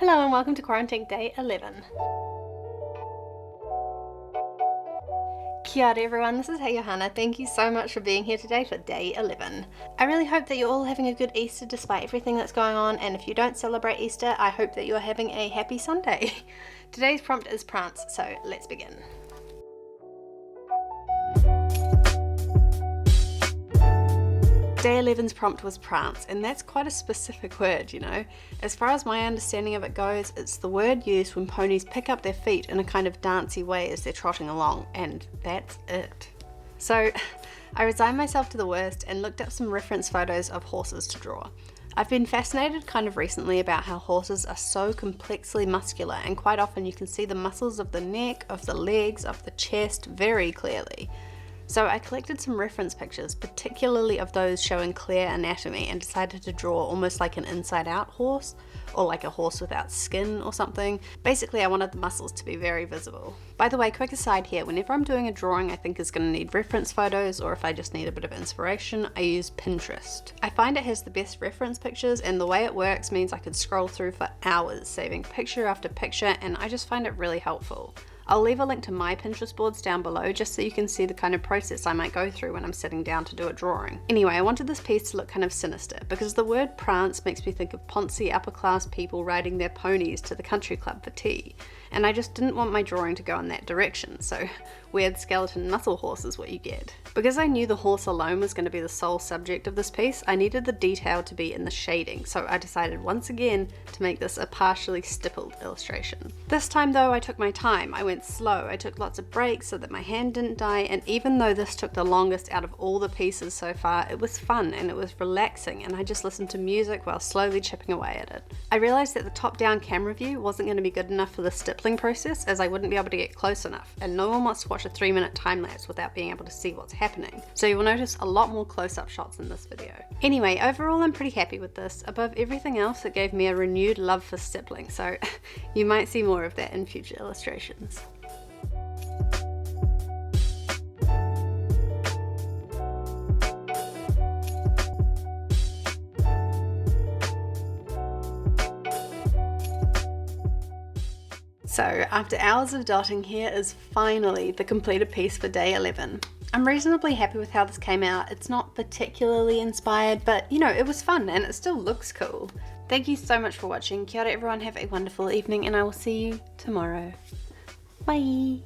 Hello and welcome to Quarant-INK Day 11. Kia ora everyone, this is Johanna. Thank you so much for being here today for Day 11. I really hope that you're all having a good Easter despite everything that's going on, and if you don't celebrate Easter, I hope that you're having a happy Sunday. Today's prompt is Prance, so let's begin. Day 11's prompt was prance, and that's quite a specific word, you know. As far as my understanding of it goes, it's the word used when ponies pick up their feet in a kind of dancey way as they're trotting along, and that's it. So I resigned myself to the worst and looked up some reference photos of horses to draw. I've been fascinated kind of recently about how horses are so complexly muscular, and quite often you can see the muscles of the neck, of the legs, of the chest very clearly. So I collected some reference pictures, particularly of those showing clear anatomy, and decided to draw almost like an inside-out horse, or like a horse without skin or something. Basically, I wanted the muscles to be very visible. By the way, quick aside here, whenever I'm doing a drawing I think is going to need reference photos, or if I just need a bit of inspiration, I use Pinterest. I find it has the best reference pictures, and the way it works means I could scroll through for hours, saving picture after picture, and I just find it really helpful. I'll leave a link to my Pinterest boards down below just so you can see the kind of process I might go through when I'm sitting down to do a drawing. Anyway, I wanted this piece to look kind of sinister because the word prance makes me think of poncy upper class people riding their ponies to the country club for tea, and I just didn't want my drawing to go in that direction, so weird skeleton muscle horse is what you get. Because I knew the horse alone was going to be the sole subject of this piece, I needed the detail to be in the shading, so I decided once again to make this a partially stippled illustration. This time though I took my time. I went slow, I took lots of breaks so that my hand didn't die, and even though this took the longest out of all the pieces so far, it was fun and it was relaxing, and I just listened to music while slowly chipping away at it. I realised that the top-down camera view wasn't going to be good enough for the stippling process, as I wouldn't be able to get close enough, and no one wants to watch a 3-minute time-lapse without being able to see what's happening, so you will notice a lot more close-up shots in this video. Anyway, overall I'm pretty happy with this. Above everything else, it gave me a renewed love for stippling, so you might see more of that in future illustrations. So after hours of dotting, here is finally the completed piece for day 11. I'm reasonably happy with how this came out. It's not particularly inspired, but you know, it was fun and it still looks cool. Thank you so much for watching. Kia ora everyone, have a wonderful evening, and I will see you tomorrow. Bye!